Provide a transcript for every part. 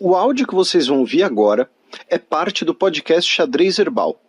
O áudio que vocês vão ouvir agora é parte do podcast Xadrez Herbal.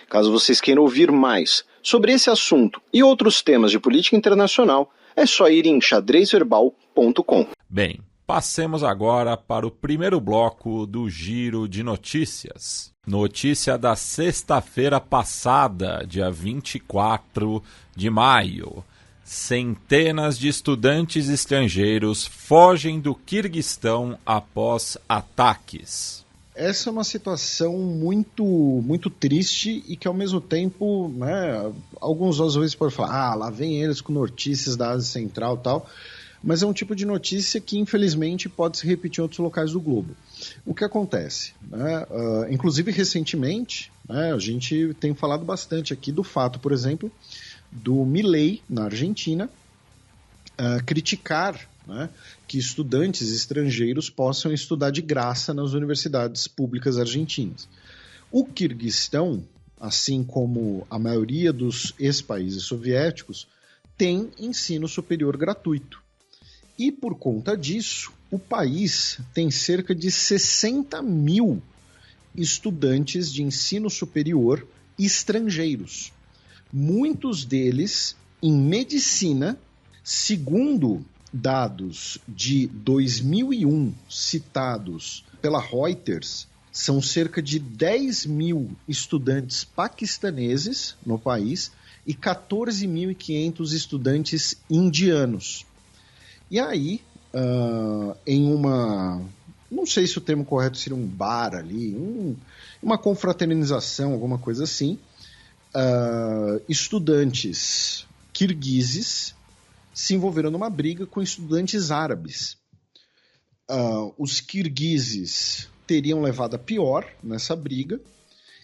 Caso vocês queiram ouvir mais sobre esse assunto e outros temas de política internacional, é só ir em xadrezherbal.com. Bem, passemos agora para o primeiro bloco do Giro de Notícias. Notícia da sexta-feira passada, dia 24 de maio. Centenas de estudantes estrangeiros fogem do Quirguistão após ataques. Essa é uma situação muito triste e que, ao mesmo tempo, né, alguns às vezes podem falar, lá vem eles com notícias da Ásia Central e tal, mas é um tipo de notícia que, infelizmente, pode se repetir em outros locais do globo. O que acontece? Né? Inclusive, recentemente, né, a gente tem falado bastante aqui do fato, por exemplo, do Milei, na Argentina, criticar, né, que estudantes estrangeiros possam estudar de graça nas universidades públicas argentinas. O Quirguistão, assim como a maioria dos ex-países soviéticos, tem ensino superior gratuito. E por conta disso, o país tem cerca de 60 mil estudantes de ensino superior estrangeiros. Muitos deles em medicina, segundo dados de 2001 citados pela Reuters, são cerca de 10 mil estudantes paquistaneses no país e 14.500 estudantes indianos. E aí, em uma... não sei se o termo correto seria um bar ali, uma confraternização, alguma coisa assim, estudantes quirguizes se envolveram numa briga com estudantes árabes. Os quirguizes teriam levado a pior nessa briga,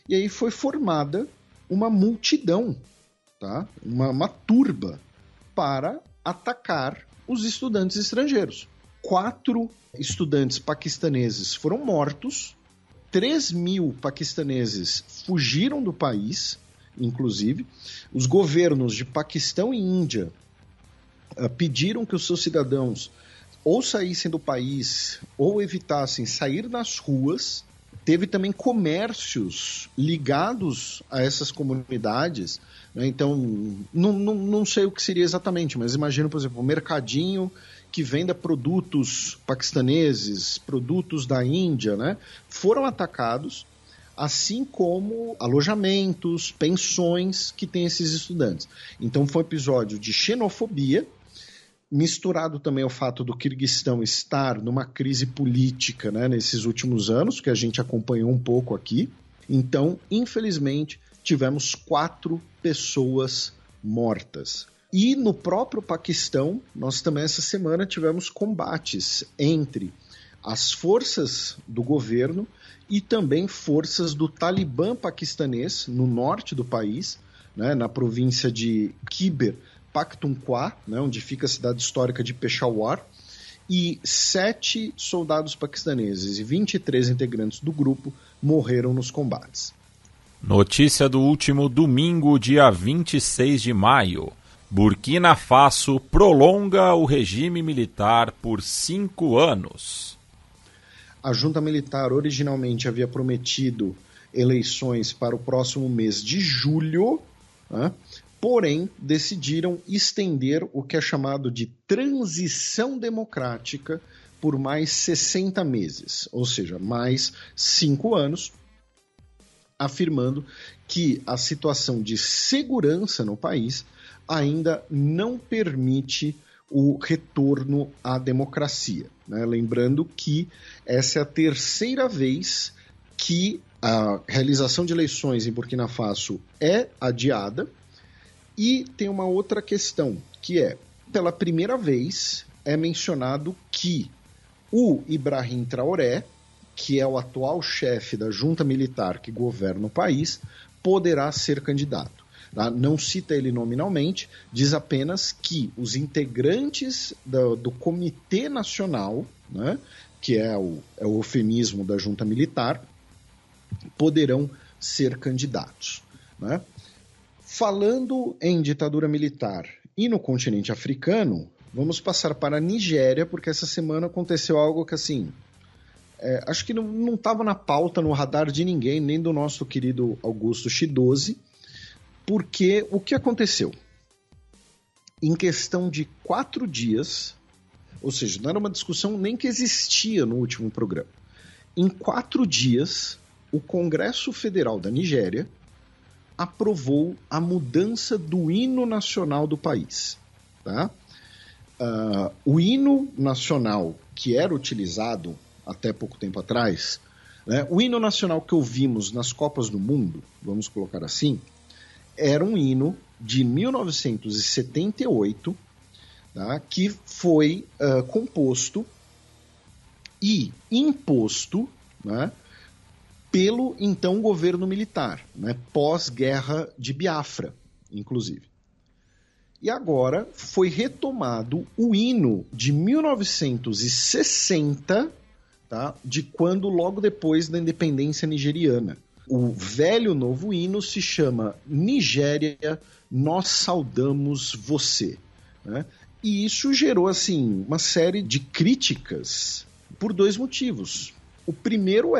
e aí foi formada uma multidão, tá? uma turba, para atacar os estudantes estrangeiros. 4 estudantes paquistaneses foram mortos, 3 mil paquistaneses fugiram do país, inclusive. Os governos de Paquistão e Índia pediram que os seus cidadãos ou saíssem do país ou evitassem sair nas ruas. Teve também comércios ligados a essas comunidades, né? Então, não sei o que seria exatamente, mas imagino, por exemplo, um mercadinho que venda produtos paquistaneses, produtos da Índia, né? Foram atacados, assim como alojamentos, pensões que tem esses estudantes. Então foi um episódio de xenofobia, misturado também ao fato do Quirguistão estar numa crise política, né, nesses últimos anos, que a gente acompanhou um pouco aqui. Então, infelizmente, tivemos 4 pessoas mortas. E no próprio Paquistão, nós também essa semana tivemos combates entre as forças do governo e também forças do Talibã paquistanês no norte do país, né, na província de Khyber Pakhtunkhwa, né, onde fica a cidade histórica de Peshawar, e 7 soldados paquistaneses e 23 integrantes do grupo morreram nos combates. Notícia do último domingo, dia 26 de maio. Burkina Faso prolonga o regime militar por 5 anos. A junta militar originalmente havia prometido eleições para o próximo mês de julho, né? Porém, decidiram estender o que é chamado de transição democrática por mais 60 meses, ou seja, mais 5 anos, afirmando que a situação de segurança no país ainda não permite o retorno à democracia, né? Lembrando que essa é a terceira vez que a realização de eleições em Burkina Faso é adiada. E tem uma outra questão, que é, pela primeira vez, é mencionado que o Ibrahim Traoré, que é o atual chefe da junta militar que governa o país, poderá ser candidato. Tá? Não cita ele nominalmente, diz apenas que os integrantes do Comitê Nacional, né, que é o eufemismo da junta militar, poderão ser candidatos, né? Falando em ditadura militar e no continente africano, vamos passar para a Nigéria, porque essa semana aconteceu algo que, assim, acho que não estava na pauta, no radar de ninguém, nem do nosso querido Augusto Chidozzi, porque o que aconteceu? Em questão de 4 dias, ou seja, não era uma discussão nem que existia no último programa. Em 4 dias, o Congresso Federal da Nigéria aprovou a mudança do hino nacional do país. Tá? O hino nacional que era utilizado até pouco tempo atrás, né, o hino nacional que ouvimos nas Copas do Mundo, vamos colocar assim, era um hino de 1978, tá, que foi composto e imposto, né, pelo então governo militar, né, pós-guerra de Biafra, inclusive. E agora foi retomado o hino de 1960, tá, de quando logo depois da independência nigeriana. O velho novo hino se chama Nigéria, Nós Saudamos Você. Né? E isso gerou assim, uma série de críticas por 2 motivos. O primeiro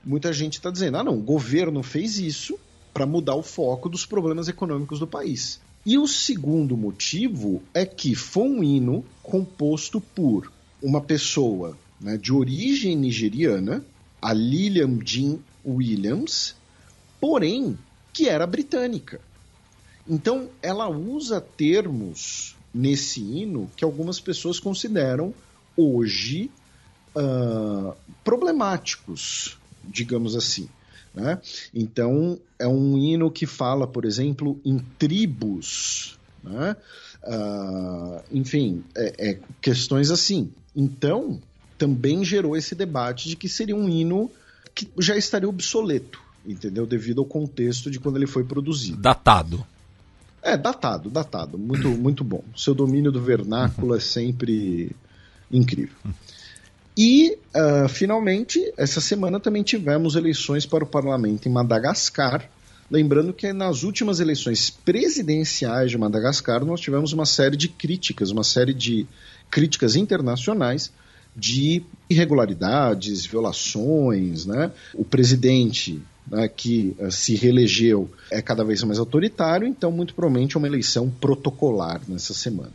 muita gente está dizendo, não, o governo fez isso para mudar o foco dos problemas econômicos do país. E o segundo motivo é que foi um hino composto por uma pessoa, né, de origem nigeriana, a Lillian Jean Williams, porém que era britânica. Então ela usa termos nesse hino que algumas pessoas consideram hoje problemáticos, digamos assim. Né? Então é um hino que fala, por exemplo, em tribos, né? Enfim, questões assim. Então também gerou esse debate de que seria um hino que já estaria obsoleto, entendeu? Devido ao contexto de quando ele foi produzido. Datado. Datado. Muito, muito bom. Seu domínio do vernáculo é sempre incrível. E, finalmente, essa semana também tivemos eleições para o parlamento em Madagascar. Lembrando que nas últimas eleições presidenciais de Madagascar nós tivemos uma série de críticas internacionais de irregularidades, violações, né? O presidente, né, que se reelegeu é cada vez mais autoritário, então muito provavelmente é uma eleição protocolar nessa semana.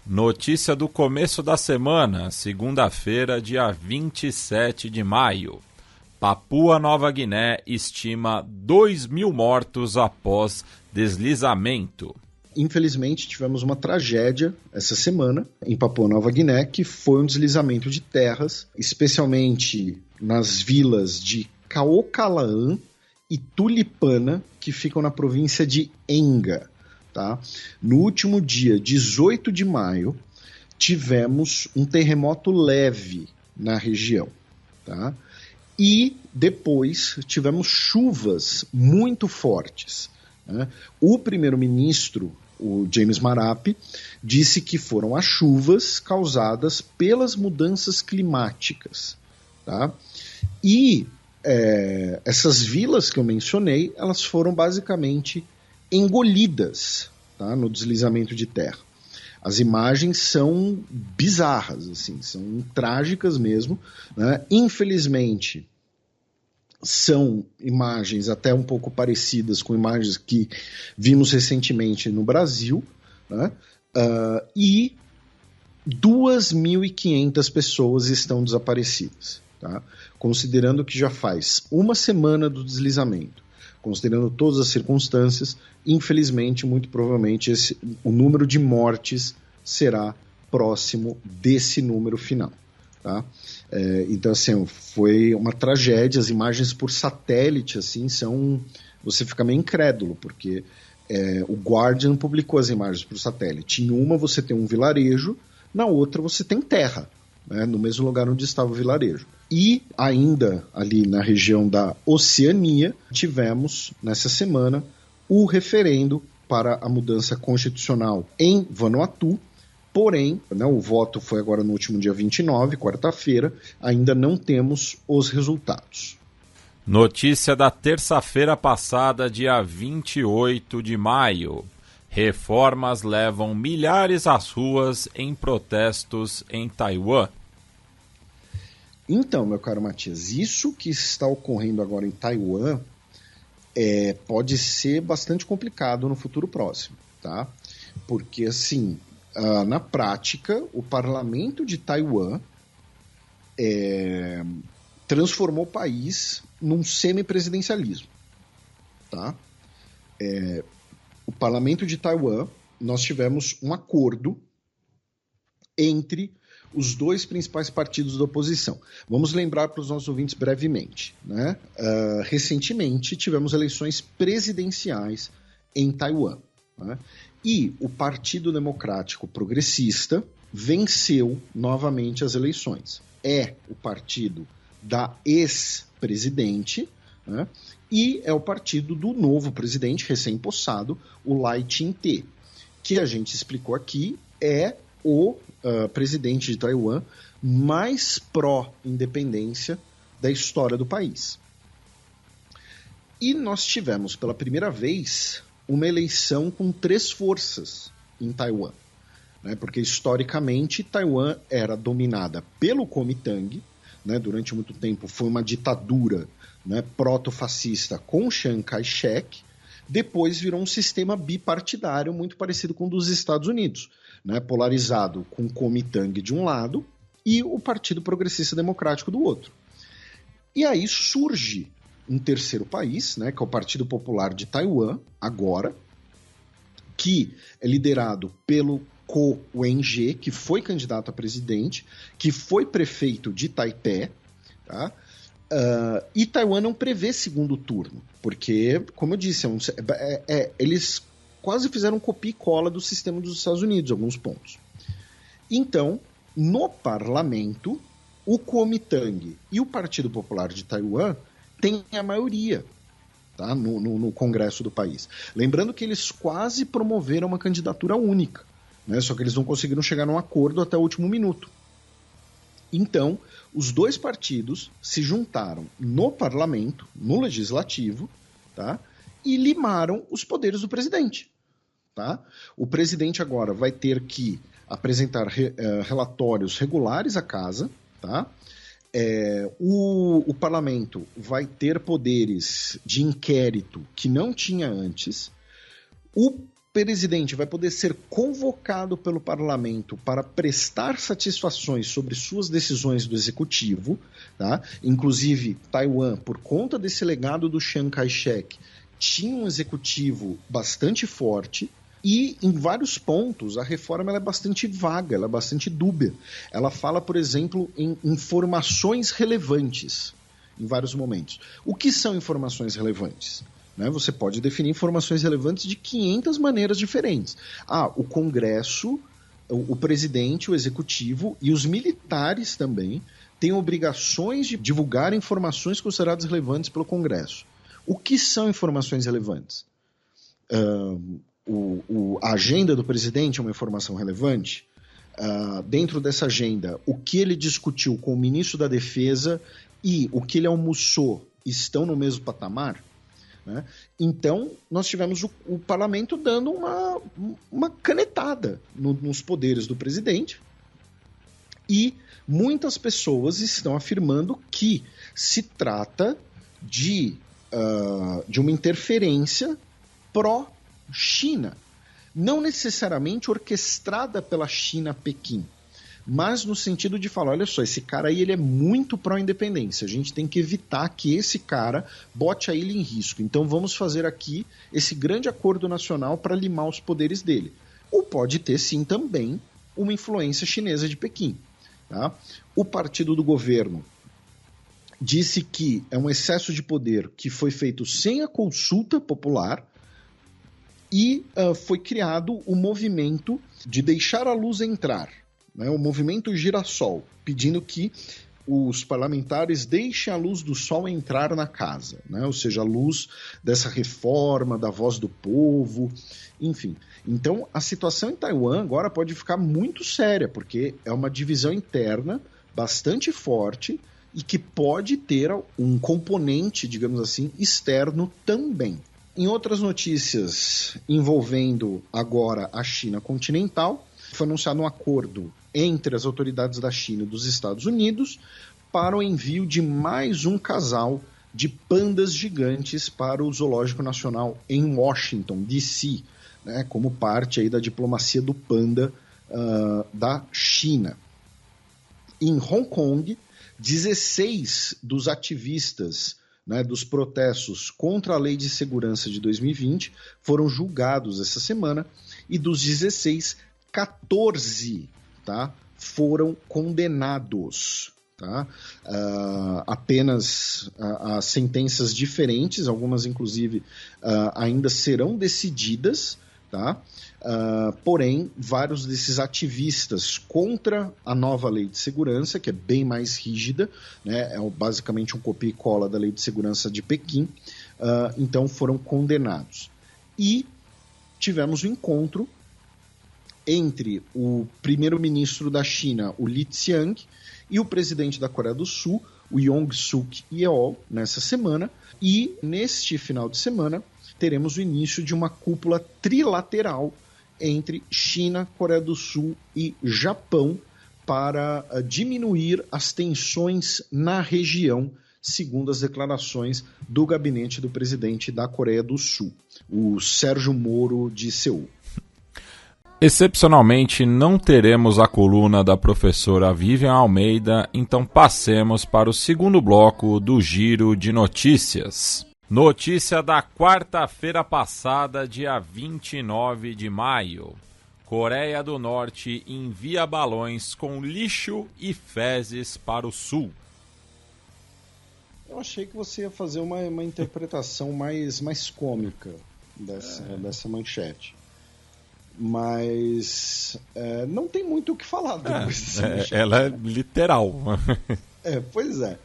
Notícia do começo da semana, segunda-feira, dia 27 de maio. Papua Nova Guiné estima 2.000 mortos após deslizamento. Infelizmente, tivemos uma tragédia essa semana em Papua Nova Guiné, que foi um deslizamento de terras, especialmente nas vilas de Kaokalaan e Tulipana, que ficam na província de Enga. Tá? No último dia 18 de maio, tivemos um terremoto leve na região. Tá? E depois tivemos chuvas muito fortes. Né? O primeiro-ministro, o James Marape, disse que foram as chuvas causadas pelas mudanças climáticas. Tá? E essas vilas que eu mencionei, elas foram basicamente engolidas, tá, no deslizamento de terra. As imagens são bizarras, assim, são trágicas mesmo, né? Infelizmente, são imagens até um pouco parecidas com imagens que vimos recentemente no Brasil, né? E 2.500 pessoas estão desaparecidas, tá? Considerando que já faz uma semana do deslizamento, considerando todas as circunstâncias, infelizmente, muito provavelmente, o número de mortes será próximo desse número final. Tá? Então, assim, foi uma tragédia. As imagens por satélite, assim, você fica meio incrédulo, porque o Guardian publicou as imagens por satélite. Em uma você tem um vilarejo, na outra você tem terra, né, no mesmo lugar onde estava o vilarejo. E ainda ali na região da Oceania, tivemos nessa semana o referendo para a mudança constitucional em Vanuatu, porém, né, o voto foi agora no último dia 29, quarta-feira, ainda não temos os resultados. Notícia da terça-feira passada, dia 28 de maio. Reformas levam milhares às ruas em protestos em Taiwan. Então, meu caro Matias, isso que está ocorrendo agora em Taiwan pode ser bastante complicado no futuro próximo, tá? Porque, assim, na prática, o parlamento de Taiwan transformou o país num semipresidencialismo, tá? O parlamento de Taiwan, nós tivemos um acordo entre os dois principais partidos da oposição. Vamos lembrar para os nossos ouvintes brevemente, né? Recentemente tivemos eleições presidenciais em Taiwan, né? E o Partido Democrático Progressista venceu novamente as eleições. É o partido da ex-presidente, né? E é o partido do novo presidente recém-possado, o Lai Ching-te, que a gente explicou aqui é o presidente de Taiwan mais pró-independência da história do país. E nós tivemos pela primeira vez uma eleição com 3 forças em Taiwan, né? Porque historicamente Taiwan era dominada pelo Kuomintang, né? Durante muito tempo foi uma ditadura, né, proto-fascista com Chiang Kai-shek. Depois virou um sistema bipartidário muito parecido com o dos Estados Unidos, né, polarizado com o Kuomintang de um lado e o Partido Progressista Democrático do outro. E aí surge um terceiro país, né, que é o Partido Popular de Taiwan, agora, que é liderado pelo Ko Wen-je, que foi candidato a presidente, que foi prefeito de Taipei, tá? E Taiwan não prevê segundo turno, porque, como eu disse, eles quase fizeram copia e cola do sistema dos Estados Unidos, alguns pontos. Então, no parlamento, o Kuomintang e o Partido Popular de Taiwan têm a maioria, tá, no Congresso do país. Lembrando que eles quase promoveram uma candidatura única, né, só que eles não conseguiram chegar num acordo até o último minuto. Então, os dois partidos se juntaram no parlamento, no legislativo, tá, e limaram os poderes do presidente. Tá? O presidente agora vai ter que apresentar relatórios regulares à casa. Tá? O parlamento vai ter poderes de inquérito que não tinha antes. O presidente vai poder ser convocado pelo parlamento para prestar satisfações sobre suas decisões do executivo, tá? Inclusive, Taiwan, por conta desse legado do Chiang Kai-shek, tinha um executivo bastante forte e, em vários pontos, a reforma ela é bastante vaga, ela é bastante dúbia. Ela fala, por exemplo, em informações relevantes, em vários momentos. O que são informações relevantes? Né, você pode definir informações relevantes de 500 maneiras diferentes. O Congresso, o presidente, o executivo e os militares também têm obrigações de divulgar informações consideradas relevantes pelo Congresso. O que são informações relevantes? A agenda do presidente é uma informação relevante? Dentro dessa agenda, o que ele discutiu com o ministro da Defesa e o que ele almoçou estão no mesmo patamar? Né? Então, nós tivemos o parlamento dando uma canetada nos poderes do presidente e muitas pessoas estão afirmando que se trata de uma interferência pró-China, não necessariamente orquestrada pela China-Pequim, mas no sentido de falar, olha só, esse cara aí ele é muito pró-independência, a gente tem que evitar que esse cara bote a ilha em risco, então vamos fazer aqui esse grande acordo nacional para limar os poderes dele. Ou pode ter sim também uma influência chinesa de Pequim. Tá? O partido do governo disse que é um excesso de poder que foi feito sem a consulta popular e foi criado o movimento de deixar a luz entrar, né, o movimento Girassol, pedindo que os parlamentares deixem a luz do sol entrar na casa, né, ou seja, a luz dessa reforma, da voz do povo, enfim. Então, a situação em Taiwan agora pode ficar muito séria, porque é uma divisão interna bastante forte e que pode ter um componente, digamos assim, externo também. Em outras notícias envolvendo agora a China continental, foi anunciado um acordo entre as autoridades da China e dos Estados Unidos para o envio de mais um casal de pandas gigantes para o Zoológico Nacional em Washington, D.C., né, como parte aí da diplomacia do panda da China. Em Hong Kong, 16 dos ativistas, né, dos protestos contra a Lei de Segurança de 2020 foram julgados essa semana, e dos 16, 14 foram condenados. Apenas as sentenças diferentes, algumas inclusive ainda serão decididas, porém vários desses ativistas contra a nova Lei de Segurança, que é bem mais rígida, né, é basicamente um copia e cola da Lei de Segurança de Pequim, então foram condenados. E tivemos um encontro entre o primeiro-ministro da China, o Li Qiang, e o presidente da Coreia do Sul, o Yoon Suk Yeol, nessa semana. E neste final de semana teremos o início de uma cúpula trilateral entre China, Coreia do Sul e Japão para diminuir as tensões na região, segundo as declarações do gabinete do presidente da Coreia do Sul, o Sérgio Moro de Seul. Excepcionalmente, não teremos a coluna da professora Vivian Almeida, então passemos para o segundo bloco do Giro de Notícias. Notícia da quarta-feira passada, dia 29 de maio. Coreia do Norte envia balões com lixo e fezes para o sul. Eu achei que você ia fazer uma interpretação mais cômica dessa manchete. Mas não tem muito o que falar depois dessa manchete. Ela é literal. Pois é.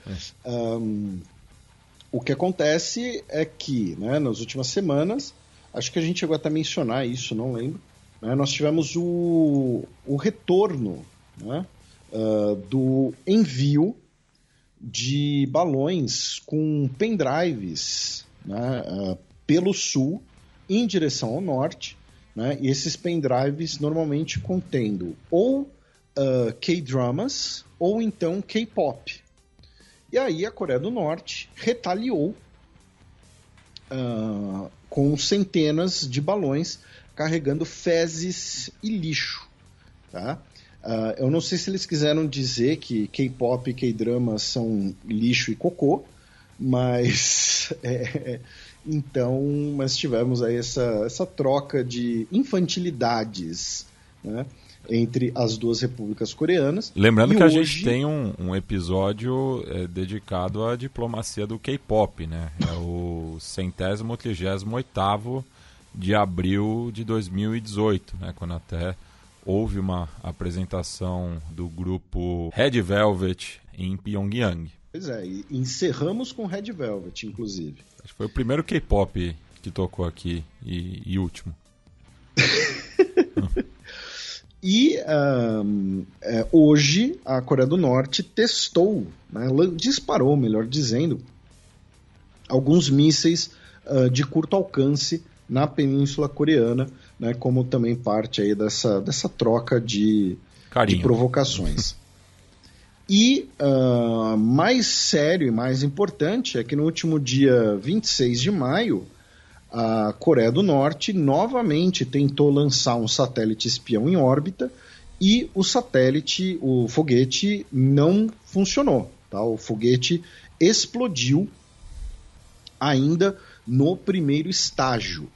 O que acontece é que, né, nas últimas semanas, acho que a gente chegou até a mencionar isso, não lembro, né, nós tivemos o retorno, né, do envio de balões com pendrives, né, pelo sul em direção ao norte, né, e esses pendrives normalmente contendo ou K-dramas ou então K-pop. E aí a Coreia do Norte retaliou com centenas de balões carregando fezes e lixo. Eu não sei se eles quiseram dizer que K-pop e K-drama são lixo e cocô, mas mas tivemos aí essa troca de infantilidades, né, entre as duas repúblicas coreanas. Lembrando que hoje a gente tem um episódio dedicado à diplomacia do K-pop, né? É o 138º de abril de 2018, né? Quando até houve uma apresentação do grupo Red Velvet em Pyongyang. Pois é, e encerramos com Red Velvet, inclusive. Acho que foi o primeiro K-pop que tocou aqui e último. E hoje a Coreia do Norte testou, né, disparou, melhor dizendo, alguns mísseis de curto alcance na Península Coreana, né, como também parte aí dessa troca de provocações. E mais sério e mais importante é que no último dia 26 de maio, a Coreia do Norte novamente tentou lançar um satélite espião em órbita e o foguete não funcionou. O foguete explodiu ainda no primeiro estágio.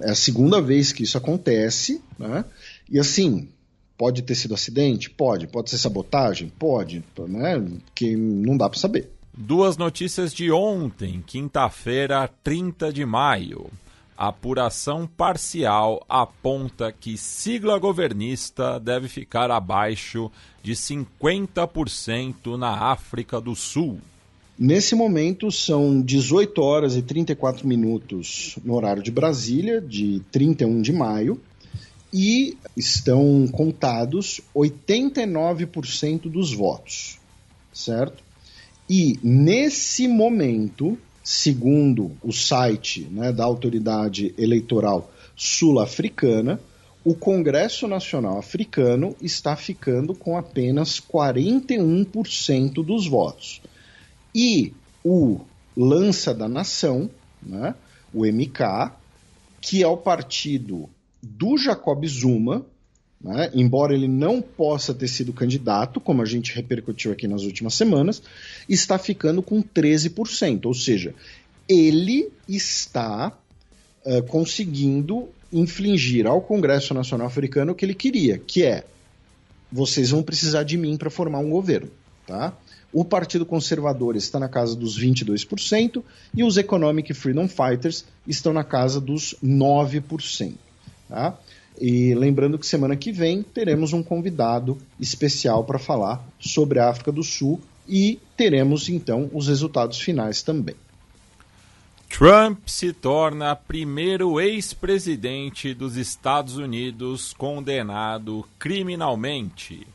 É a segunda vez que isso acontece, né? E assim, pode ter sido acidente? Pode ser sabotagem? Pode, né? Que não dá para saber. Duas notícias de ontem, quinta-feira, 30 de maio. A apuração parcial aponta que sigla governista deve ficar abaixo de 50% na África do Sul. Nesse momento são 18 horas e 34 minutos no horário de Brasília, de 31 de maio, e estão contados 89% dos votos, certo? E nesse momento, segundo o site, né, da autoridade eleitoral sul-africana, o Congresso Nacional Africano está ficando com apenas 41% dos votos. E o Lança da Nação, né, o MK, que é o partido do Jacob Zuma, né, embora ele não possa ter sido candidato, como a gente repercutiu aqui nas últimas semanas, está ficando com 13%. Ou seja, ele está conseguindo infligir ao Congresso Nacional Africano o que ele queria, que é: vocês vão precisar de mim para formar um governo, tá? O Partido Conservador está na casa dos 22% e os Economic Freedom Fighters estão na casa dos 9%, tá? E lembrando que semana que vem teremos um convidado especial para falar sobre a África do Sul e teremos então os resultados finais também. Trump se torna primeiro ex-presidente dos Estados Unidos condenado criminalmente.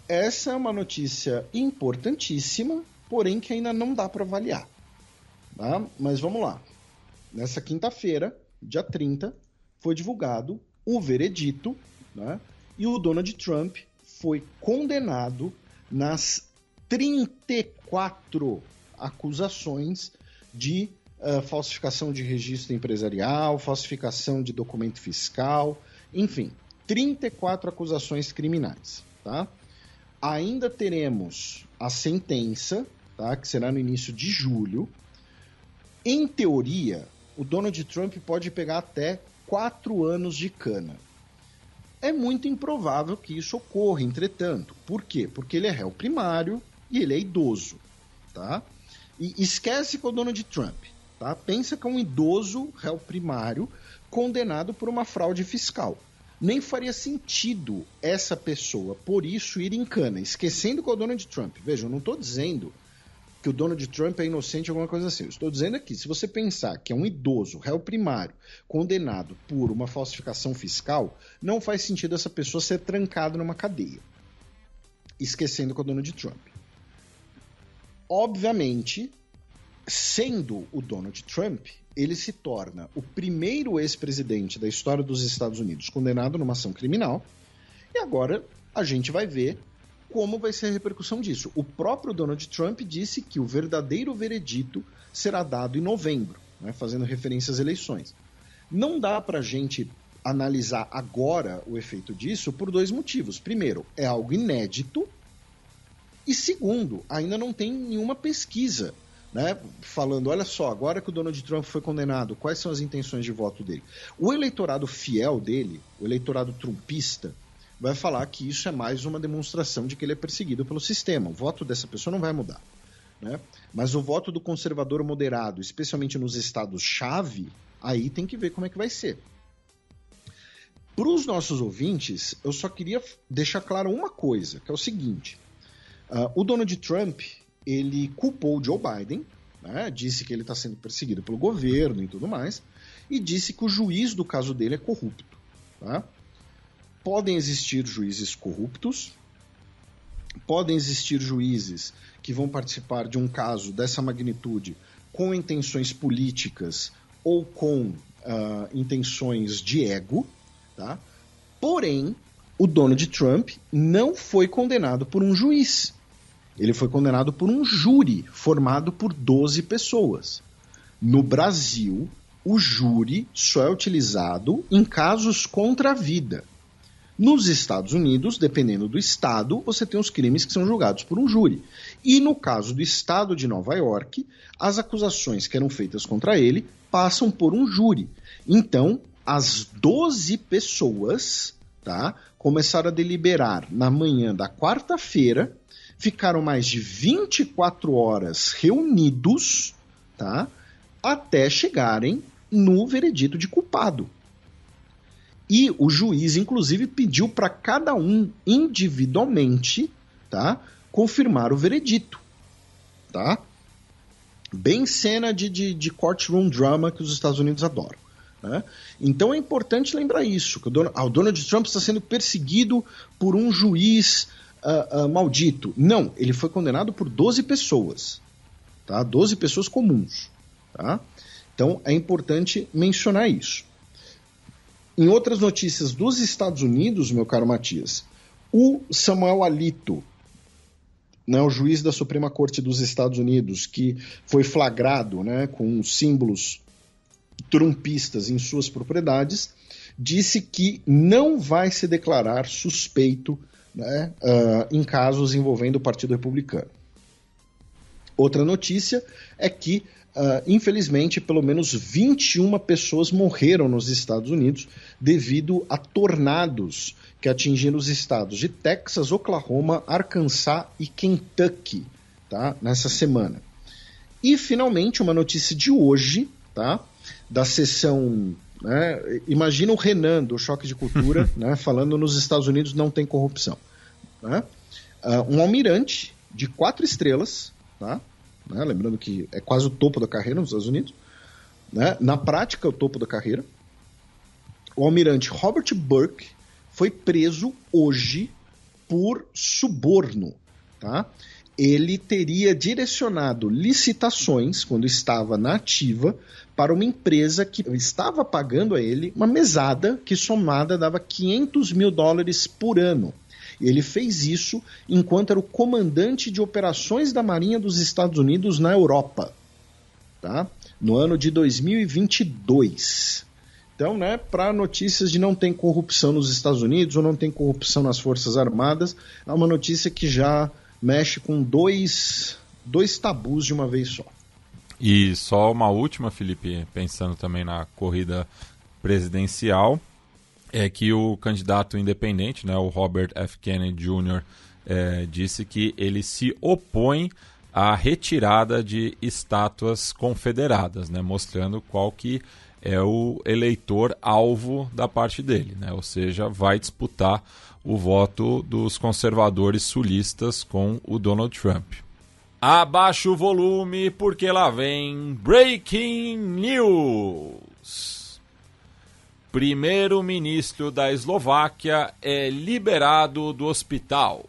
Essa é uma notícia importantíssima, porém que ainda não dá para avaliar. Tá? Mas vamos lá. Nessa quinta-feira, dia 30, foi divulgado o veredito, né? E o Donald Trump foi condenado nas 34 acusações de falsificação de registro empresarial, falsificação de documento fiscal, enfim, 34 acusações criminais, tá? Ainda teremos a sentença, tá, que será no início de julho. Em teoria, o Donald Trump pode pegar até 4 anos de cana. É muito improvável que isso ocorra, entretanto. Por quê? Porque ele é réu primário e ele é idoso, tá? E esquece que é o Donald Trump, tá? Pensa que é um idoso réu primário condenado por uma fraude fiscal. Nem faria sentido essa pessoa, por isso, ir em cana, esquecendo que é o Donald Trump. Veja, eu não estou dizendo que o Donald Trump é inocente ou alguma coisa assim. Eu estou dizendo aqui, se você pensar que é um idoso, réu primário, condenado por uma falsificação fiscal, não faz sentido essa pessoa ser trancada numa cadeia, esquecendo que é o Donald Trump. Obviamente, sendo o Donald Trump, ele se torna o primeiro ex-presidente da história dos Estados Unidos condenado numa ação criminal, e agora a gente vai ver como vai ser a repercussão disso. O próprio Donald Trump disse que o verdadeiro veredito será dado em novembro, né, fazendo referência às eleições. Não dá para a gente analisar agora o efeito disso por 2 motivos. Primeiro, é algo inédito, e segundo, ainda não tem nenhuma pesquisa, né, falando, olha só, agora que o Donald Trump foi condenado, quais são as intenções de voto dele? O eleitorado fiel dele, o eleitorado trumpista, vai falar que isso é mais uma demonstração de que ele é perseguido pelo sistema. O voto dessa pessoa não vai mudar, né? Mas o voto do conservador moderado, especialmente nos estados-chave, aí tem que ver como é que vai ser. Para os nossos ouvintes, eu só queria deixar claro uma coisa, que é o seguinte: o Donald Trump, ele culpou o Joe Biden, né, disse que ele está sendo perseguido pelo governo e tudo mais, e disse que o juiz do caso dele é corrupto. Tá? Podem existir juízes corruptos, podem existir juízes que vão participar de um caso dessa magnitude com intenções políticas ou com intenções de ego, tá? Porém, o Donald Trump não foi condenado por um juiz. Ele foi condenado por um júri formado por 12 pessoas. No Brasil, o júri só é utilizado em casos contra a vida. Nos Estados Unidos, dependendo do estado, você tem os crimes que são julgados por um júri. E no caso do estado de Nova York, as acusações que eram feitas contra ele passam por um júri. Então, as 12 pessoas, tá, começaram a deliberar na manhã da quarta-feira, ficaram mais de 24 horas reunidos, tá, até chegarem no veredito de culpado. E o juiz, inclusive, pediu para cada um individualmente, tá, confirmar o veredito. Tá? Bem cena de courtroom drama que os Estados Unidos adoram. Né? Então é importante lembrar isso, que o Donald Trump está sendo perseguido por um juiz maldito. Não, ele foi condenado por 12 pessoas. Tá? 12 pessoas comuns. Tá? Então é importante mencionar isso. Em outras notícias dos Estados Unidos, meu caro Matias, o Samuel Alito, né, o juiz da Suprema Corte dos Estados Unidos, que foi flagrado, né, com símbolos trumpistas em suas propriedades, disse que não vai se declarar suspeito, né, em casos envolvendo o Partido Republicano. Outra notícia é que, infelizmente, pelo menos 21 pessoas morreram nos Estados Unidos devido a tornados que atingiram os estados de Texas, Oklahoma, Arkansas e Kentucky, tá? Nessa semana. E, finalmente, uma notícia de hoje, tá? Da sessão... Né? Imagina o Renan, do Choque de Cultura, né? Falando nos Estados Unidos não tem corrupção. Né? Um almirante de 4 estrelas, tá? Né? Lembrando que é quase o topo da carreira nos Estados Unidos, né? Na prática é o topo da carreira. O almirante Robert Burke foi preso hoje por suborno, tá? Ele teria direcionado licitações, quando estava na ativa, para uma empresa que estava pagando a ele uma mesada que somada dava $500 mil por ano. E ele fez isso enquanto era o comandante de operações da Marinha dos Estados Unidos na Europa, tá? No ano de 2022. Então, né, para notícias de não tem corrupção nos Estados Unidos ou não tem corrupção nas Forças Armadas, é uma notícia que já mexe com dois tabus de uma vez só. E só uma última, Felipe, pensando também na corrida presidencial, é que o candidato independente, né, o Robert F. Kennedy Jr., disse que ele se opõe à retirada de estátuas confederadas, né, mostrando qual que é o eleitor alvo da parte dele, né, ou seja, vai disputar o voto dos conservadores sulistas com o Donald Trump. Abaixa o volume porque lá vem Breaking News. Primeiro-ministro da Eslováquia é liberado do hospital.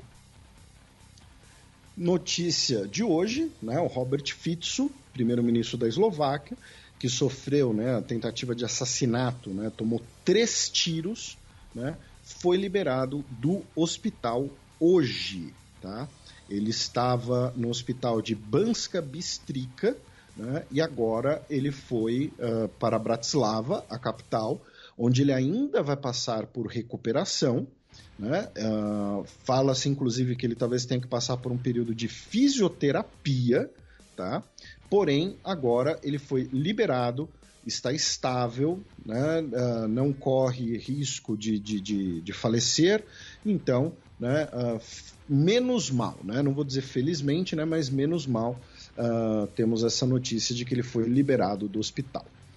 Notícia de hoje, né, o Robert Fico, primeiro-ministro da Eslováquia, que sofreu, né, a tentativa de assassinato, né, tomou 3 tiros, né, foi liberado do hospital hoje, tá? Ele estava no hospital de Banska Bystrica, né, e agora ele foi para Bratislava, a capital, onde ele ainda vai passar por recuperação, né? Fala-se, inclusive, que ele talvez tenha que passar por um período de fisioterapia, tá? Porém, agora ele foi liberado, está estável, né? Não corre risco de falecer, então, né? Menos mal, né? Não vou dizer felizmente, né? Mas menos mal, temos essa notícia de que ele foi liberado do hospital.